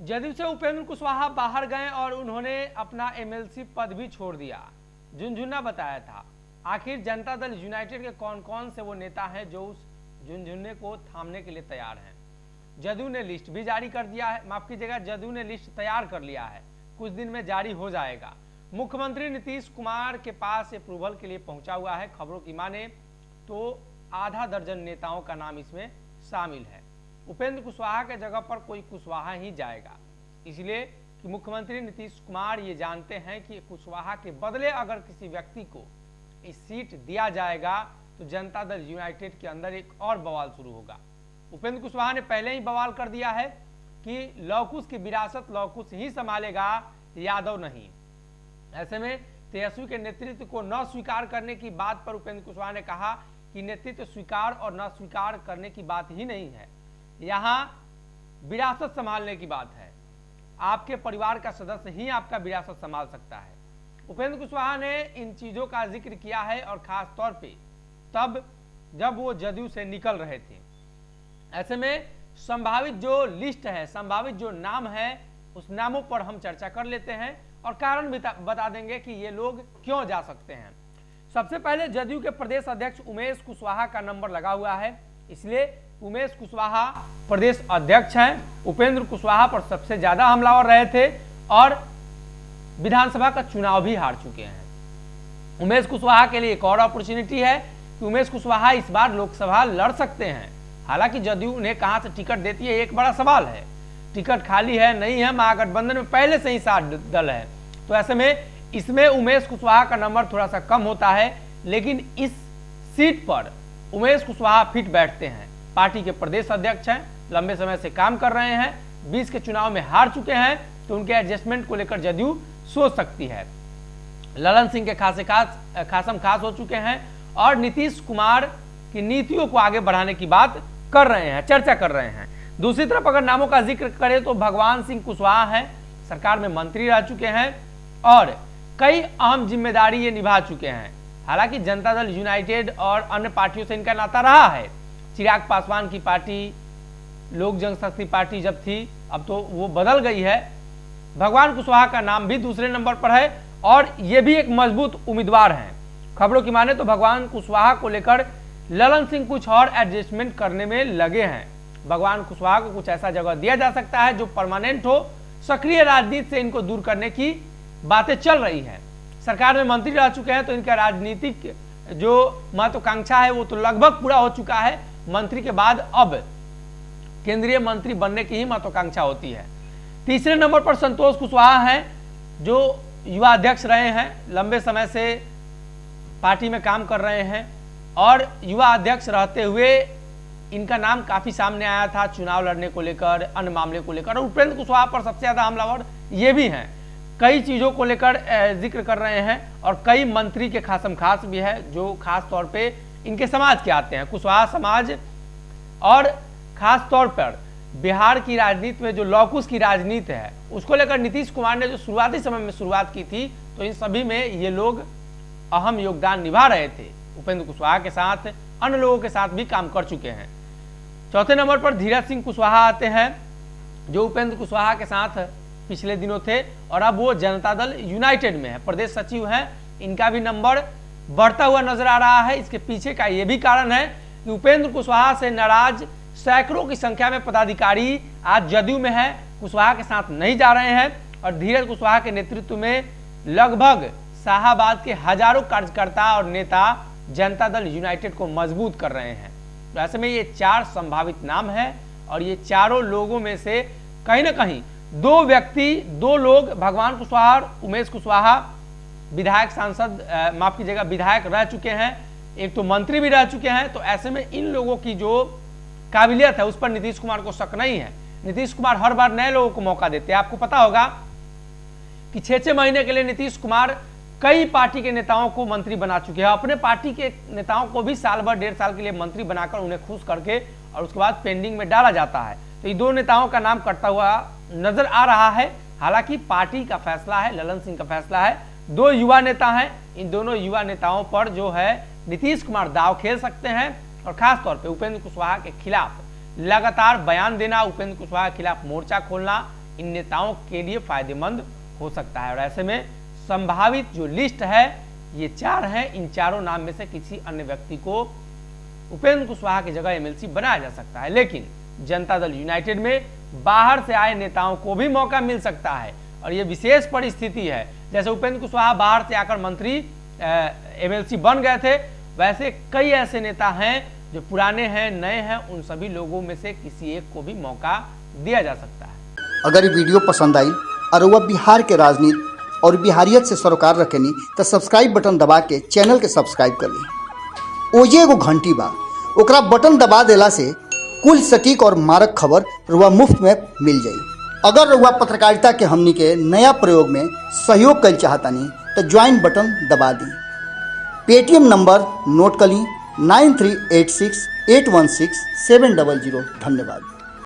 जदयू से उपेंद्र कुशवाहा बाहर गए और उन्होंने अपना एमएलसी पद भी छोड़ दिया। झुनझुना बताया था। आखिर जनता दल यूनाइटेड के कौन कौन से वो नेता हैं जो उस झुनझुने को थामने के लिए तैयार हैं। जदयू ने लिस्ट भी जारी कर दिया है, माफ कीजिएगा, जदयू ने लिस्ट तैयार कर लिया है, कुछ दिन में जारी हो जाएगा। मुख्यमंत्री नीतीश कुमार के पास अप्रूवल के लिए पहुंचा हुआ है। खबरों की माने तो आधा दर्जन नेताओं का नाम इसमें शामिल है। उपेंद्र कुशवाहा के जगह पर कोई कुशवाहा ही जाएगा, इसलिए कि मुख्यमंत्री नीतीश कुमार ये जानते हैं कि कुशवाहा के बदले अगर किसी व्यक्ति को इस सीट दिया जाएगा तो जनता दल यूनाइटेड के अंदर एक और बवाल शुरू होगा। उपेंद्र कुशवाहा ने पहले ही बवाल कर दिया है कि लवकुश की विरासत लवकुश ही संभालेगा, यादव नहीं। ऐसे में तेजस्वी के नेतृत्व को न स्वीकार करने की बात पर उपेंद्र कुशवाहा ने कहा कि नेतृत्व स्वीकार और न स्वीकार करने की बात ही नहीं है, यहाँ विरासत संभालने की बात है। आपके परिवार का सदस्य ही आपका विरासत संभाल सकता है। उपेंद्र कुशवाहा ने इन चीजों का जिक्र किया है और खास तौर पे तब जब वो जदयू से निकल रहे थे। ऐसे में संभावित जो लिस्ट है, संभावित जो नाम है, उस नामों पर हम चर्चा कर लेते हैं और कारण भी बता देंगे कि ये लोग क्यों जा सकते हैं। सबसे पहले जदयू के प्रदेश अध्यक्ष उमेश कुशवाहा का नंबर लगा हुआ है, इसलिए उमेश कुशवाहा प्रदेश अध्यक्ष हैं। उपेंद्र कुशवाहा पर सबसे ज्यादा हमलावर रहे थे और विधानसभा का चुनाव भी हार चुके हैं। उमेश कुशवाहा के लिए एक और अपॉर्चुनिटी है कि उमेश कुशवाहा इस बार लोकसभा लड़ सकते हैं। हालांकि जदयू उन्हें कहां से टिकट देती है एक बड़ा सवाल है। टिकट खाली है नहीं है, महागठबंधन में पहले से ही 7 दल है, तो ऐसे में इसमें उमेश कुशवाहा का नंबर थोड़ा सा कम होता है। लेकिन इस सीट पर उमेश कुशवाहा फिट बैठते हैं। पार्टी के प्रदेश अध्यक्ष हैं, लंबे समय से काम कर रहे हैं, 20 के चुनाव में हार चुके हैं, तो उनके एडजस्टमेंट को लेकर जदयू सोच सकती है। ललन सिंह के खासम खास हो चुके हैं और नीतीश कुमार की नीतियों को आगे बढ़ाने की बात कर रहे हैं, चर्चा कर रहे हैं। दूसरी तरफ अगर नामों का जिक्र करें तो भगवान सिंह कुशवाहा हैं, सरकार में मंत्री रह चुके हैं और कई अहम जिम्मेदारी ये निभा चुके हैं। हालांकि जनता दल यूनाइटेड और अन्य पार्टियों से इनका नाता रहा है। चिराग पासवान की पार्टी लोक जनशक्ति पार्टी जब थी, अब तो वो बदल गई है। भगवान कुशवाहा का नाम भी दूसरे नंबर पर है और ये भी एक मजबूत उम्मीदवार हैं। खबरों की माने तो भगवान कुशवाहा को लेकर ललन सिंह कुछ और एडजस्टमेंट करने में लगे हैं। भगवान कुशवाहा को कुछ ऐसा जगह दिया जा सकता है जो परमानेंट हो। सक्रिय राजनीति से इनको दूर करने की बातें चल रही हैं। सरकार में मंत्री रह चुके हैं तो इनका राजनीतिक जो महत्वाकांक्षा है वो तो लगभग पूरा हो चुका है। मंत्री के बाद अब केंद्रीय मंत्री बनने की ही महत्वाकांक्षा होती है। तीसरे नंबर पर संतोष कुशवाहा हैं जो युवा अध्यक्ष रहे हैं, लंबे समय से पार्टी में काम कर रहे हैं और युवा अध्यक्ष रहते हुए इनका नाम काफी सामने आया था चुनाव लड़ने को लेकर, अन्य मामले को लेकर। और उपेंद्र कुशवाहा पर सबसे ज्यादा हमलावर ये भी हैं, कई चीजों को लेकर जिक्र कर रहे हैं और कई मंत्री के खासम खास भी है जो खास तौर पे इनके समाज के आते हैं, कुशवाहा समाज। और खास तौर पर बिहार की राजनीति में जो लौकुश की राजनीति है उसको लेकर नीतीश कुमार ने जो शुरुआती समय में शुरुआत की थी, तो इन सभी में ये लोग अहम योगदान निभा रहे थे। उपेंद्र कुशवाहा के साथ अन्य लोगों के साथ भी काम कर चुके हैं। चौथे नंबर पर धीरज सिंह कुशवाहा आते हैं जो उपेंद्र कुशवाहा के साथ पिछले दिनों थे और अब वो जनता दल यूनाइटेड में है, प्रदेश सचिव हैं। इनका भी नंबर बढ़ता हुआ नजर आ रहा है। इसके पीछे का ये भी कारण है कि उपेंद्र कुशवाहा से नाराज सैकड़ों की संख्या में पदाधिकारी आज जदयू में है, कुशवाहा के साथ नहीं जा रहे हैं और धीरज कुशवाहा के नेतृत्व में लगभग शाहाबाद के हजारों कार्यकर्ता और नेता जनता दल यूनाइटेड को मजबूत कर रहे हैं। तो ऐसे में ये 4 संभावित नाम है और ये चारों लोगों में से कहीं ना कहीं 2 लोग भगवान कुशवाहा और उमेश कुशवाहा विधायक सांसद माफ कीजिएगा विधायक रह चुके हैं, एक तो मंत्री भी रह चुके हैं। तो ऐसे में इन लोगों की जो काबिलियत है उस पर नीतीश कुमार को शक नहीं है। नीतीश कुमार हर बार नए लोगों को मौका देते हैं। आपको पता होगा कि 6-6 महीने के लिए नीतीश कुमार कई पार्टी के नेताओं को मंत्री बना चुके हैं। अपने पार्टी के नेताओं को भी साल भर 1.5 साल के लिए मंत्री बनाकर उन्हें खुश करके और उसके बाद पेंडिंग में डाला जाता है। तो ये 2 नेताओं का नाम कटता हुआ नजर आ रहा है। हालांकि पार्टी का फैसला है, ललन सिंह का फैसला है। 2 युवा नेता हैं, इन दोनों युवा नेताओं पर जो है नीतीश कुमार दाव खेल सकते हैं और खास तौर पे उपेंद्र कुशवाहा के खिलाफ लगातार बयान देना, उपेंद्र कुशवाहा के खिलाफ मोर्चा खोलना, इन नेताओं के लिए फायदेमंद हो सकता है। और ऐसे में संभावित जो लिस्ट है ये 4 है। इन चारों नाम में से किसी अन्य व्यक्ति को उपेंद्र कुशवाहा की जगह एमएलसी बनाया जा सकता है, लेकिन जनता दल यूनाइटेड में बाहर से आए नेताओं को भी मौका मिल सकता है। और ये विशेष परिस्थिति है, जैसे उपेंद्र कुशवाहा बाहर से आकर मंत्री एमएलसी बन गए थे, वैसे कई ऐसे नेता हैं जो पुराने हैं, नए हैं, उन सभी लोगों में से किसी एक को भी मौका दिया जा सकता है। अगर ये वीडियो पसंद आई और वह बिहार के राजनीति और बिहारियत से सरोकार रखेनी तो सब्सक्राइब बटन दबा के चैनल के सब्सक्राइब कर ली। ओजे एगो घंटी बा, ओकरा बटन दबा देला से कुल सटीक और मारक खबर रुआ मुफ्त में मिल जाई। अगर रुआ पत्रकारिता के हमनी के नया प्रयोग में सहयोग कर चाहतानी तो ज्वाइन बटन दबा दी। पेटीएम नंबर नोट कर ली 9386816700। धन्यवाद।